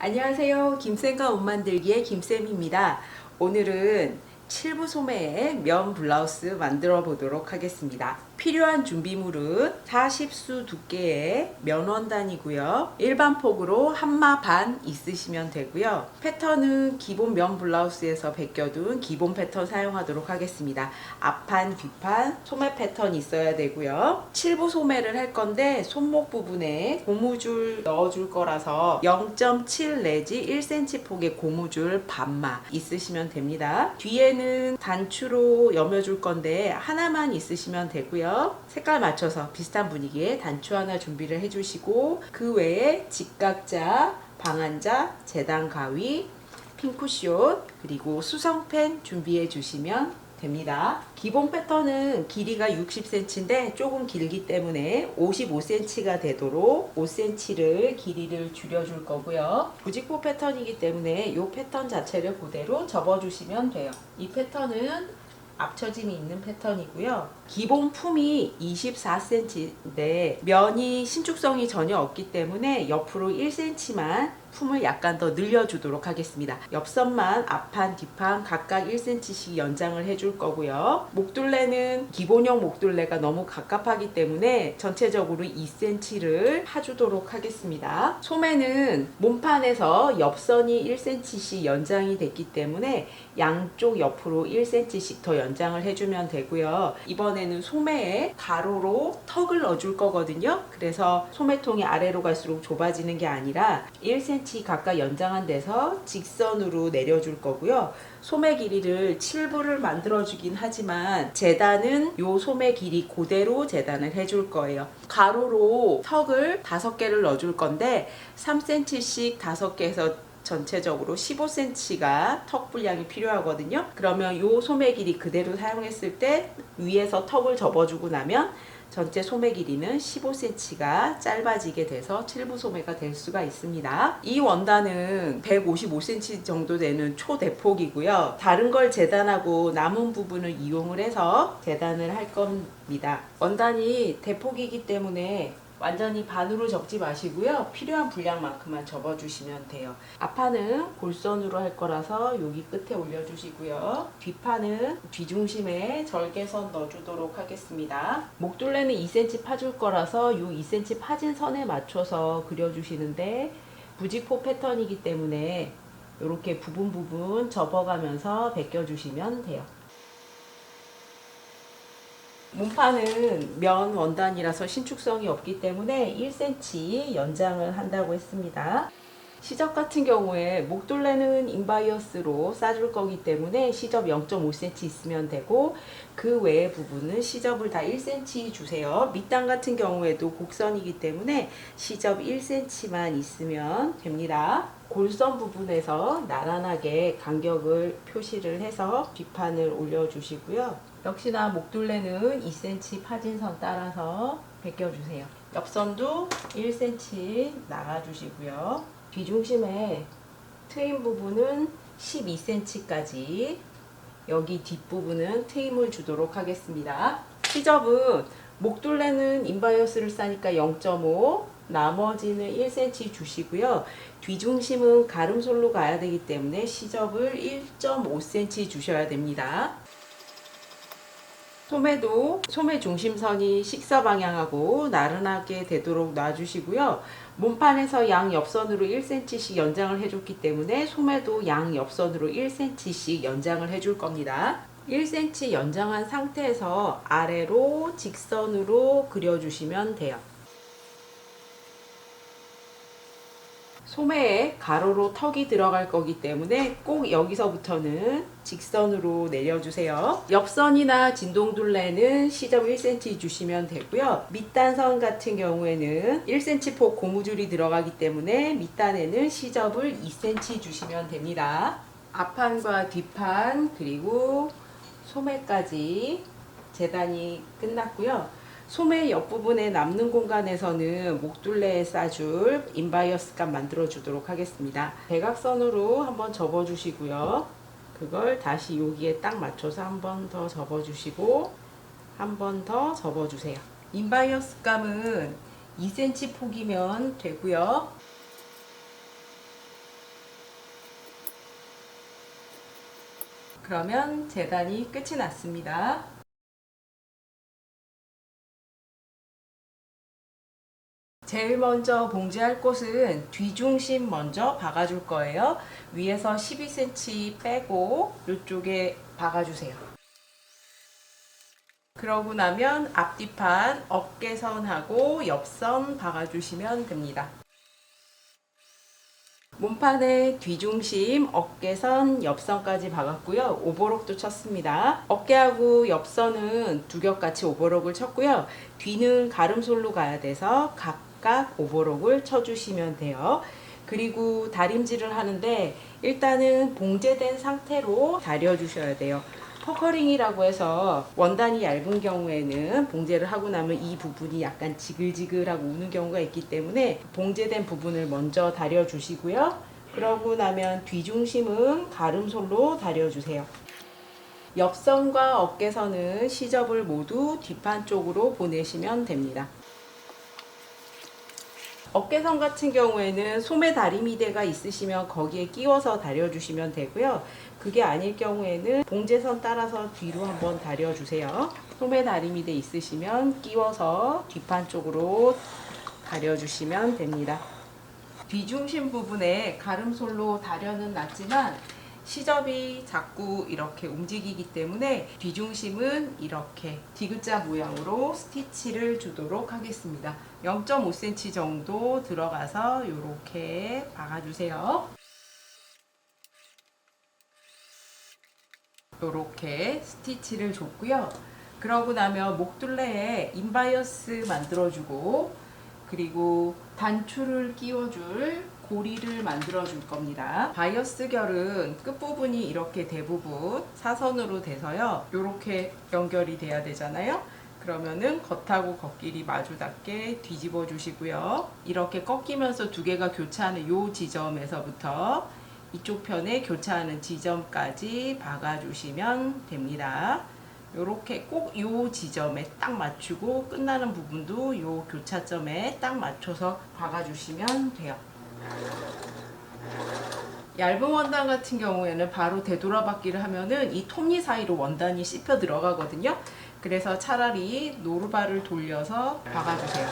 안녕하세요. 김쌤과 옷 만들기의 김쌤입니다. 오늘은 7부 소매의 면 블라우스 만들어 보도록 하겠습니다. 필요한 준비물은 40수 두께의 면 원단이고요. 일반 폭으로 한마 반 있으시면 되고요. 패턴은 기본 면 블라우스에서 베껴둔 기본 패턴 사용하도록 하겠습니다. 앞판, 뒷판, 소매 패턴 있어야 되고요. 7부 소매를 할 건데 손목 부분에 고무줄 넣어줄 거라서 0.7 내지 1cm 폭의 고무줄 반마 있으시면 됩니다. 뒤에는 단추로 여며줄 건데 하나만 있으시면 되고요. 색깔 맞춰서 비슷한 분위기에 단추 하나 준비를 해주시고, 그 외에 직각자, 방한자, 재단 가위, 핑크숏, 그리고 수성펜 준비해 주시면 됩니다. 기본 패턴은 길이가 60cm인데 조금 길기 때문에 55cm가 되도록 5cm를 길이를 줄여줄 거고요. 부직포 패턴이기 때문에 이 패턴 자체를 그대로 접어주시면 돼요. 이 패턴은 앞처짐이 있는 패턴이고요. 기본 품이 24cm인데 면이 신축성이 전혀 없기 때문에 옆으로 1cm만 품을 약간 더 늘려주도록 하겠습니다. 옆선만 앞판, 뒷판 각각 1cm씩 연장을 해줄 거고요. 목둘레는 기본형 목둘레가 너무 갑갑하기 때문에 전체적으로 2cm를 파주도록 하겠습니다. 소매는 몸판에서 옆선이 1cm씩 연장이 됐기 때문에 양쪽 옆으로 1cm씩 더 연장을 해주면 되고요. 이번에는 소매에 가로로 턱을 넣어줄 거거든요. 그래서 소매통이 아래로 갈수록 좁아지는 게 아니라 1cm 각각 연장한 데서 직선으로 내려줄 거고요. 소매 길이를 7부를 만들어주긴 하지만 재단은 요 소매 길이 그대로 재단을 해줄 거예요. 가로로 턱을 5개를 넣어줄 건데 3cm씩 5개에서 전체적으로 15cm가 턱 분량이 필요하거든요. 그러면 요 소매 길이 그대로 사용했을 때 위에서 턱을 접어주고 나면 전체 소매 길이는 15cm가 짧아지게 돼서 7부 소매가 될 수가 있습니다. 이 원단은 155cm 정도 되는 초대폭이고요. 다른 걸 재단하고 남은 부분을 이용을 해서 재단을 할 겁니다. 원단이 대폭이기 때문에 완전히 반으로 접지 마시고요. 필요한 분량만큼만 접어주시면 돼요. 앞판은 골선으로 할 거라서 여기 끝에 올려주시고요. 뒷판은 뒤중심에 절개선 넣어주도록 하겠습니다. 목둘레는 2cm 파줄 거라서 이 2cm 파진 선에 맞춰서 그려주시는데 부직포 패턴이기 때문에 이렇게 부분 접어가면서 베껴주시면 돼요. 몸판은 면 원단이라서 신축성이 없기 때문에 1cm 연장을 한다고 했습니다. 시접 같은 경우에 목둘레는 인바이어스로 싸줄 거기 때문에 시접 0.5cm 있으면 되고, 그 외의 부분은 시접을 다 1cm 주세요. 밑단 같은 경우에도 곡선이기 때문에 시접 1cm만 있으면 됩니다. 골선 부분에서 나란하게 간격을 표시를 해서 뒷판을 올려주시고요. 역시나 목둘레는 2cm 파진선 따라서 베껴주세요. 옆선도 1cm 나가주시고요. 뒤중심에 트임 부분은 12cm까지, 여기 뒷부분은 트임을 주도록 하겠습니다. 시접은 목둘레는 인바이어스를 싸니까 0.5, 나머지는 1cm 주시고요. 뒤중심은 가름솔로 가야 되기 때문에 시접을 1.5cm 주셔야 됩니다. 소매도 소매 중심선이 식사 방향하고 나른하게 되도록 놔주시고요. 몸판에서 양 옆선으로 1cm씩 연장을 해줬기 때문에 소매도 양 옆선으로 1cm씩 연장을 해줄 겁니다. 1cm 연장한 상태에서 아래로 직선으로 그려주시면 돼요. 소매에 가로로 턱이 들어갈 거기 때문에 꼭 여기서부터는 직선으로 내려주세요. 옆선이나 진동둘레는 시접 1cm 주시면 되고요. 밑단선 같은 경우에는 1cm 폭 고무줄이 들어가기 때문에 밑단에는 시접을 2cm 주시면 됩니다. 앞판과 뒷판 그리고 소매까지 재단이 끝났고요. 소매 옆부분에 남는 공간에서는 목둘레에 싸줄 인바이어스 값 만들어 주도록 하겠습니다. 대각선으로 한번 접어 주시고요. 그걸 다시 여기에 딱 맞춰서 한 번 더 접어 주시고 한 번 더 접어 주세요. 인바이어스 값은 2cm 폭이면 되고요. 그러면 재단이 끝이 났습니다. 제일 먼저 봉제할 곳은 뒤중심 먼저 박아줄 거예요. 위에서 12cm 빼고 이쪽에 박아주세요. 그러고 나면 앞뒤판 어깨선하고 옆선 박아주시면 됩니다. 몸판에 뒤중심, 어깨선, 옆선까지 박았고요. 오버록도 쳤습니다. 어깨하고 옆선은 두 겹같이 오버록을 쳤고요. 뒤는 가름솔로 가야 돼서 각각 오버록을 쳐주시면 돼요. 그리고 다림질을 하는데 일단은 봉제된 상태로 다려주셔야 돼요. 퍼커링이라고 해서 원단이 얇은 경우에는 봉제를 하고 나면 이 부분이 약간 지글지글하고 우는 경우가 있기 때문에 봉제된 부분을 먼저 다려 주시고요. 그러고 나면 뒤중심은 가름솔로 다려 주세요. 옆선과 어깨선은 시접을 모두 뒷판 쪽으로 보내시면 됩니다. 어깨선 같은 경우에는 소매 다리미대가 있으시면 거기에 끼워서 다려주시면 되고요. 그게 아닐 경우에는 봉제선 따라서 뒤로 한번 다려주세요. 소매 다리미대 있으시면 끼워서 뒷판 쪽으로 다려주시면 됩니다. 뒤중심 부분에 가름솔로 다려는 놨지만 시접이 자꾸 이렇게 움직이기 때문에 뒤중심은 이렇게 D자 모양으로 스티치를 주도록 하겠습니다. 0.5cm 정도 들어가서 이렇게 박아주세요. 이렇게 스티치를 줬고요. 그러고 나면 목둘레에 인바이어스 만들어주고 그리고 단추를 끼워줄 고리를 만들어 줄 겁니다. 바이어스 결은 끝부분이 이렇게 대부분 사선으로 돼서요. 이렇게 연결이 돼야 되잖아요. 그러면은 겉하고 겉길이 마주 닿게 뒤집어 주시고요. 이렇게 꺾이면서 두 개가 교차하는 이 지점에서부터 이쪽 편에 교차하는 지점까지 박아 주시면 됩니다. 요렇게 꼭 요 지점에 딱 맞추고 끝나는 부분도 요 교차점에 딱 맞춰서 박아 주시면 돼요. 얇은 원단 같은 경우에는 바로 되돌아박기를 하면은 이 톱니 사이로 원단이 씹혀 들어가거든요. 그래서 차라리 노루발을 돌려서 박아주세요.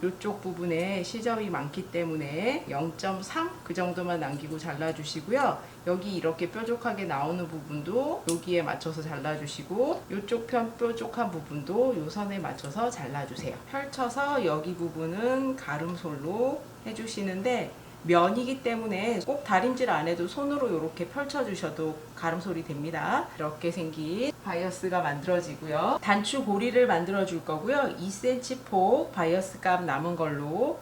이쪽 부분에 시접이 많기 때문에 0.3 그 정도만 남기고 잘라주시고요. 여기 이렇게 뾰족하게 나오는 부분도 여기에 맞춰서 잘라주시고 이쪽 편 뾰족한 부분도 이 선에 맞춰서 잘라주세요. 펼쳐서 여기 부분은 가름솔로 해주시는데 면이기 때문에 꼭 다림질 안 해도 손으로 이렇게 펼쳐주셔도 가름솔이 됩니다. 이렇게 생긴 바이어스가 만들어지고요. 단추 고리를 만들어 줄 거고요. 2cm 폭 바이어스 값 남은 걸로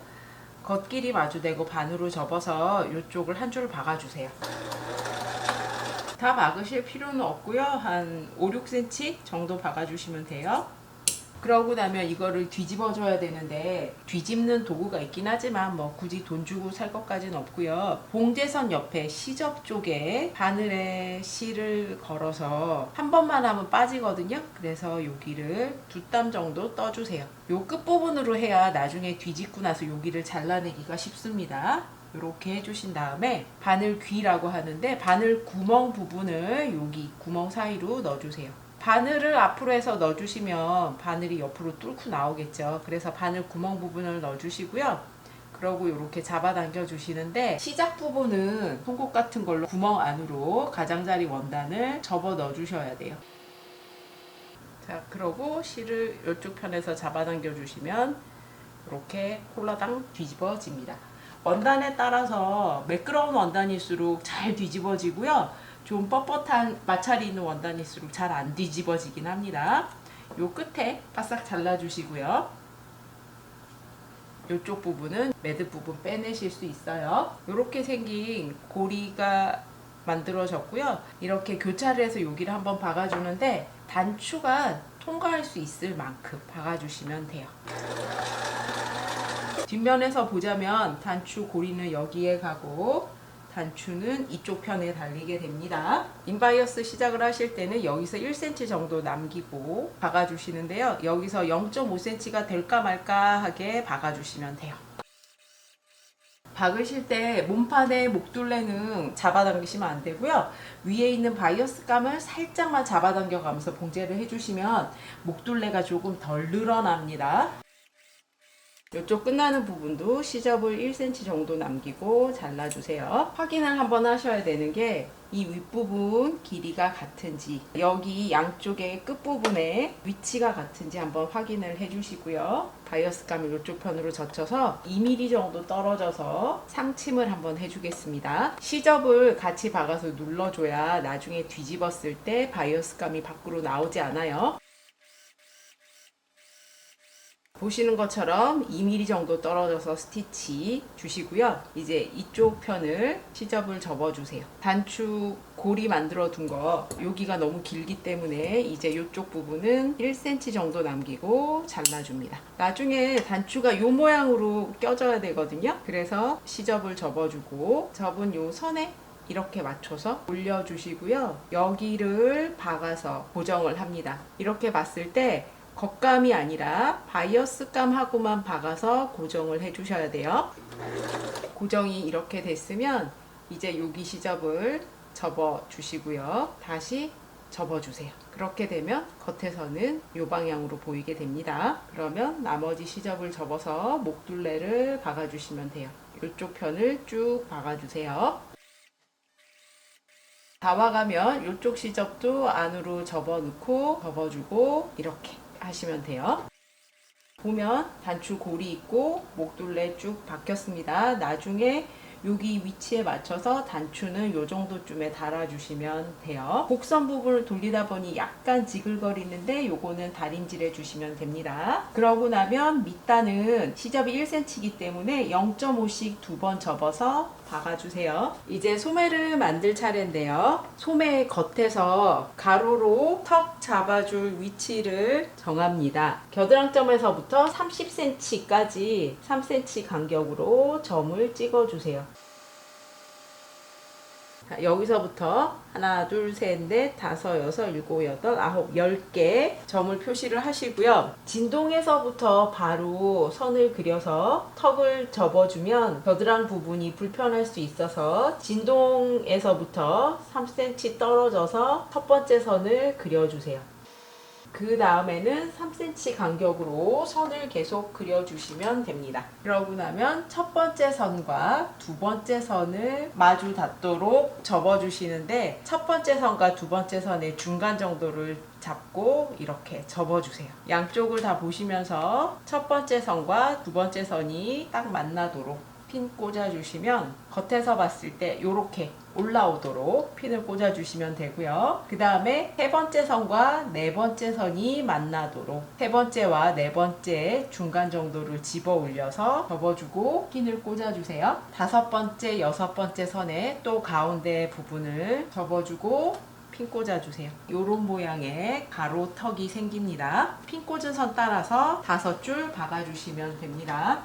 겉길이 마주대고 반으로 접어서 이쪽을 한 줄 박아주세요. 다 박으실 필요는 없고요. 한 5, 6cm 정도 박아주시면 돼요. 그러고 나면 이거를 뒤집어 줘야 되는데 뒤집는 도구가 있긴 하지만 뭐 굳이 돈 주고 살 것까지는 없고요. 봉제선 옆에 시접 쪽에 바늘에 실을 걸어서 한 번만 하면 빠지거든요. 그래서 여기를 2땀 정도 떠주세요. 요 끝부분으로 해야 나중에 뒤집고 나서 여기를 잘라내기가 쉽습니다. 이렇게 해주신 다음에 바늘 귀라고 하는데 바늘 구멍 부분을 여기 구멍 사이로 넣어주세요. 바늘을 앞으로 해서 넣어주시면 바늘이 옆으로 뚫고 나오겠죠. 그래서 바늘 구멍 부분을 넣어주시고요. 그러고 이렇게 잡아당겨 주시는데 시작 부분은 송곳 같은 걸로 구멍 안으로 가장자리 원단을 접어 넣어주셔야 돼요. 자, 그러고 실을 이쪽 편에서 잡아당겨 주시면 이렇게 홀라당 뒤집어집니다. 원단에 따라서 매끄러운 원단일수록 잘 뒤집어지고요. 좀 뻣뻣한 마찰이 있는 원단일수록 잘 안 뒤집어지긴 합니다. 요 끝에 바싹 잘라주시고요. 이쪽 부분은 매듭 부분 빼내실 수 있어요. 이렇게 생긴 고리가 만들어졌고요. 이렇게 교차를 해서 여기를 한번 박아주는데 단추가 통과할 수 있을 만큼 박아주시면 돼요. 뒷면에서 보자면 단추 고리는 여기에 가고 단추는 이쪽 편에 달리게 됩니다. 인바이어스 시작을 하실 때는 여기서 1cm 정도 남기고 박아주시는데요. 여기서 0.5cm가 될까 말까 하게 박아주시면 돼요. 박으실 때 몸판에 목둘레는 잡아당기시면 안 되고요. 위에 있는 바이어스감을 살짝만 잡아당겨 가면서 봉제를 해주시면 목둘레가 조금 덜 늘어납니다. 이쪽 끝나는 부분도 시접을 1cm 정도 남기고 잘라주세요. 확인을 한번 하셔야 되는 게 이 윗부분 길이가 같은지, 여기 양쪽의 끝부분에 위치가 같은지 한번 확인을 해주시고요. 바이어스감을 이쪽 편으로 젖혀서 2mm 정도 떨어져서 상침을 한번 해주겠습니다. 시접을 같이 박아서 눌러줘야 나중에 뒤집었을 때 바이어스감이 밖으로 나오지 않아요. 보시는 것처럼 2mm 정도 떨어져서 스티치 주시고요. 이제 이쪽 편을 시접을 접어주세요. 단추 고리 만들어 둔 거 여기가 너무 길기 때문에 이제 이쪽 부분은 1cm 정도 남기고 잘라줍니다. 나중에 단추가 이 모양으로 껴져야 되거든요. 그래서 시접을 접어주고 접은 요 선에 이렇게 맞춰서 올려주시고요. 여기를 박아서 고정을 합니다. 이렇게 봤을 때 겉감이 아니라 바이어스감하고만 박아서 고정을 해주셔야 돼요. 고정이 이렇게 됐으면 이제 여기 시접을 접어 주시고요. 다시 접어 주세요. 그렇게 되면 겉에서는 이 방향으로 보이게 됩니다. 그러면 나머지 시접을 접어서 목둘레를 박아 주시면 돼요. 이쪽 편을 쭉 박아 주세요. 다 박으면 이쪽 시접도 안으로 접어 넣고 접어주고 이렇게 하시면 돼요. 보면 단추 고리 있고 목둘레 쭉 박혔습니다. 나중에 여기 위치에 맞춰서 단추는 요 정도쯤에 달아주시면 돼요. 곡선 부분을 돌리다 보니 약간 지글거리는데 요거는 다림질해 주시면 됩니다. 그러고 나면 밑단은 시접이 1cm이기 때문에 0.5씩 두 번 접어서 박아주세요. 이제 소매를 만들 차례인데요. 소매 겉에서 가로로 턱 잡아줄 위치를 정합니다. 겨드랑점에서부터 30cm까지 3cm 간격으로 점을 찍어주세요. 자, 여기서부터 하나, 둘, 셋, 넷, 다섯, 여섯, 일곱, 여덟, 아홉, 10개 점을 표시를 하시고요. 진동에서부터 바로 선을 그려서 턱을 접어주면 겨드랑 부분이 불편할 수 있어서 진동에서부터 3cm 떨어져서 첫 번째 선을 그려주세요. 그 다음에는 3cm 간격으로 선을 계속 그려주시면 됩니다. 그러고 나면 첫 번째 선과 두 번째 선을 마주 닿도록 접어주시는데 첫 번째 선과 두 번째 선의 중간 정도를 잡고 이렇게 접어주세요. 양쪽을 다 보시면서 첫 번째 선과 두 번째 선이 딱 만나도록 핀 꽂아주시면 겉에서 봤을 때 이렇게 올라오도록 핀을 꽂아주시면 되고요. 그 다음에 세 번째 선과 네 번째 선이 만나도록 세 번째와 네 번째 중간 정도를 집어 올려서 접어주고 핀을 꽂아주세요. 다섯 번째, 여섯 번째 선에 또 가운데 부분을 접어주고 핀 꽂아주세요. 이런 모양의 가로 턱이 생깁니다. 핀 꽂은 선 따라서 5줄 박아주시면 됩니다.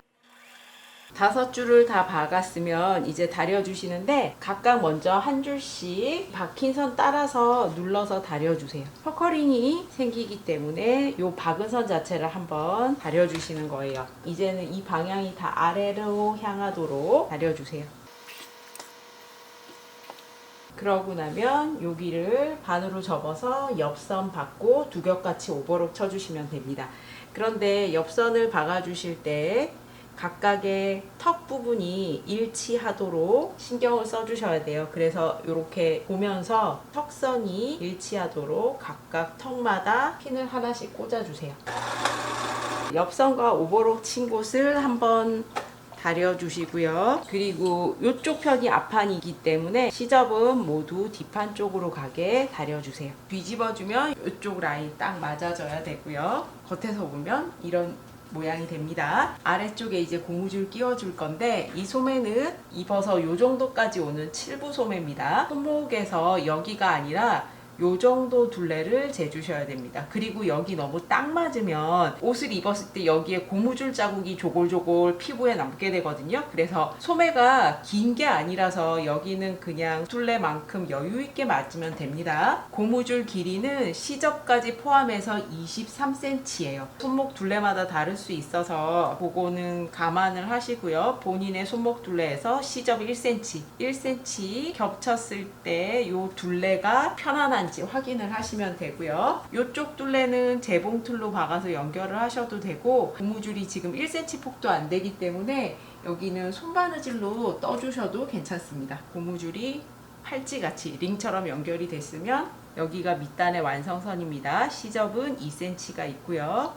5줄을 다 박았으면 이제 다려주시는데 각각 먼저 한 줄씩 박힌 선 따라서 눌러서 다려주세요. 퍼커링이 생기기 때문에 이 박은 선 자체를 한번 다려주시는 거예요. 이제는 이 방향이 다 아래로 향하도록 다려주세요. 그러고 나면 여기를 반으로 접어서 옆선 박고 두 겹같이 오버록 쳐주시면 됩니다. 그런데 옆선을 박아주실 때 각각의 턱 부분이 일치하도록 신경을 써주셔야 돼요. 그래서 이렇게 보면서 턱선이 일치하도록 각각 턱마다 핀을 하나씩 꽂아주세요. 옆선과 오버록 친 곳을 한번 다려주시고요. 그리고 이쪽 편이 앞판이기 때문에 시접은 모두 뒷판 쪽으로 가게 다려주세요. 뒤집어주면 이쪽 라인 딱 맞아져야 되고요. 겉에서 보면 이런 모양이 됩니다. 아래쪽에 이제 고무줄 끼워줄 건데 이 소매는 입어서 요 정도까지 오는 7부 소매입니다. 손목에서 여기가 아니라 요 정도 둘레를 재주셔야 됩니다. 그리고 여기 너무 딱 맞으면 옷을 입었을 때 여기에 고무줄 자국이 조골조골 피부에 남게 되거든요. 그래서 소매가 긴 게 아니라서 여기는 그냥 둘레만큼 여유 있게 맞으면 됩니다. 고무줄 길이는 시접까지 포함해서 23cm예요. 손목 둘레마다 다를 수 있어서 그거는 감안을 하시고요. 본인의 손목 둘레에서 시접 1cm, 1cm 겹쳤을 때 이 둘레가 편안한지 확인을 하시면 되고요. 이쪽 둘레는 재봉틀로 박아서 연결을 하셔도 되고, 고무줄이 지금 1cm 폭도 안 되기 때문에 여기는 손바느질로 떠주셔도 괜찮습니다. 고무줄이 팔찌같이 링처럼 연결이 됐으면 여기가 밑단의 완성선입니다. 시접은 2cm가 있고요.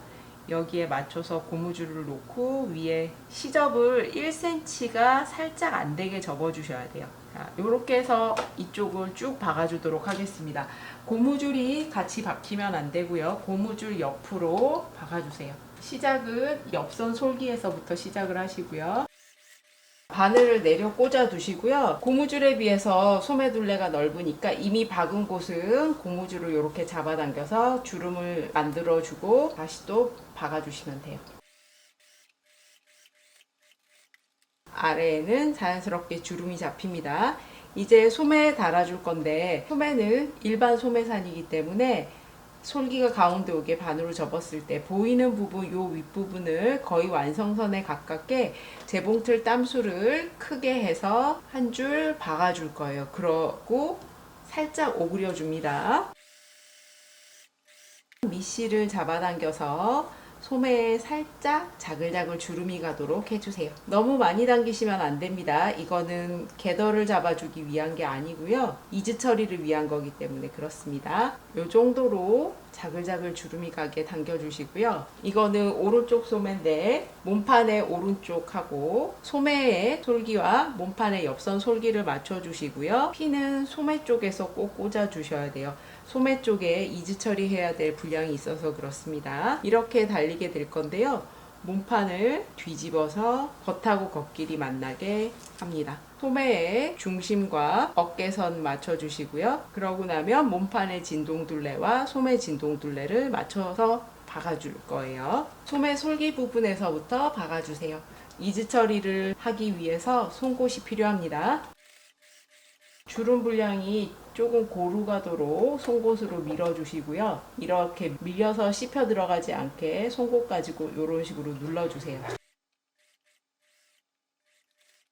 여기에 맞춰서 고무줄을 놓고 위에 시접을 1cm가 살짝 안 되게 접어 주셔야 돼요. 자, 이렇게 해서 이쪽을 쭉 박아 주도록 하겠습니다. 고무줄이 같이 박히면 안 되고요. 고무줄 옆으로 박아 주세요. 시작은 옆선 솔기에서부터 시작을 하시고요. 바늘을 내려 꽂아 두시고요. 고무줄에 비해서 소매둘레가 넓으니까 이미 박은 곳은 고무줄을 이렇게 잡아당겨서 주름을 만들어 주고 다시 또 박아 주시면 돼요. 아래에는 자연스럽게 주름이 잡힙니다. 이제 소매에 달아줄 건데, 소매는 일반 소매산이기 때문에 솔기가 가운데 오게 반으로 접었을 때 보이는 부분, 요 윗부분을 거의 완성선에 가깝게 재봉틀 땀수를 크게 해서 한 줄 박아줄 거예요. 그러고 살짝 오그려 줍니다. 밑실을 잡아당겨서 소매에 살짝 자글자글 주름이 가도록 해주세요. 너무 많이 당기시면 안 됩니다. 이거는 궤더를 잡아주기 위한 게 아니고요. 이즈 처리를 위한 거기 때문에 그렇습니다. 이 정도로 자글자글 주름이 가게 당겨주시고요. 이거는 오른쪽 소매인데 몸판의 오른쪽하고 소매의 솔기와 몸판의 옆선 솔기를 맞춰주시고요. 피는 소매 쪽에서 꼭 꽂아주셔야 돼요. 소매 쪽에 이즈 처리해야 될 분량이 있어서 그렇습니다. 이렇게 달리게 될 건데요. 몸판을 뒤집어서 겉하고 겉길이 만나게 합니다. 소매의 중심과 어깨선 맞춰주시고요. 그러고 나면 몸판의 진동둘레와 소매 진동둘레를 맞춰서 박아줄 거예요. 소매 솔기 부분에서부터 박아주세요. 이즈 처리를 하기 위해서 송곳이 필요합니다. 주름 분량이 조금 고루 가도록 송곳으로 밀어주시고요. 이렇게 밀려서 씹혀 들어가지 않게 송곳 가지고 이런 식으로 눌러주세요.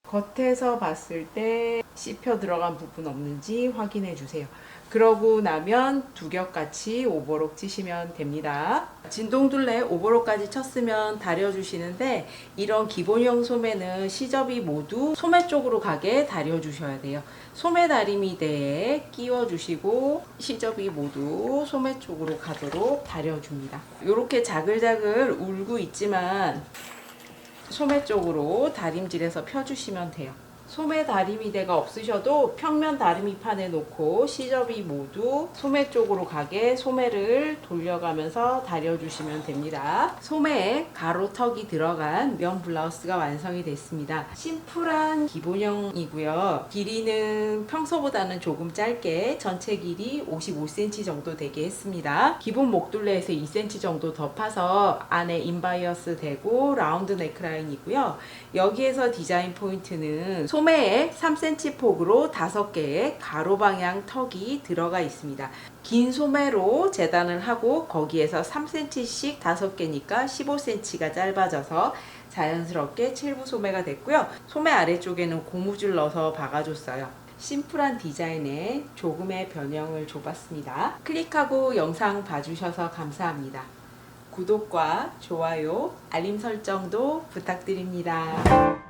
겉에서 봤을 때 씹혀 들어간 부분 없는지 확인해 주세요. 그러고 나면 두 겹같이 오버록 치시면 됩니다. 진동둘레 오버록까지 쳤으면 다려주시는데, 이런 기본형 소매는 시접이 모두 소매 쪽으로 가게 다려주셔야 돼요. 소매 다리미대에 끼워주시고 시접이 모두 소매 쪽으로 가도록 다려줍니다. 이렇게 자글자글 울고 있지만 소매 쪽으로 다림질해서 펴주시면 돼요. 소매 다리미대가 없으셔도 평면 다리미판에 놓고 시접이 모두 소매 쪽으로 가게 소매를 돌려가면서 다려주시면 됩니다. 소매에 가로턱이 들어간 면 블라우스가 완성이 됐습니다. 심플한 기본형이고요. 길이는 평소보다는 조금 짧게 전체 길이 55cm 정도 되게 했습니다. 기본 목둘레에서 2cm 정도 더 파서 안에 인바이어스 되고 라운드 넥라인이고요. 여기에서 디자인 포인트는 소매에 3cm 폭으로 5개의 가로 방향 턱이 들어가 있습니다. 긴 소매로 재단을 하고 거기에서 3cm씩 5개니까 15cm가 짧아져서 자연스럽게 7부 소매가 됐고요. 소매 아래쪽에는 고무줄 넣어서 박아줬어요. 심플한 디자인에 조금의 변형을 줘봤습니다. 클릭하고 영상 봐주셔서 감사합니다. 구독과 좋아요, 알림 설정도 부탁드립니다.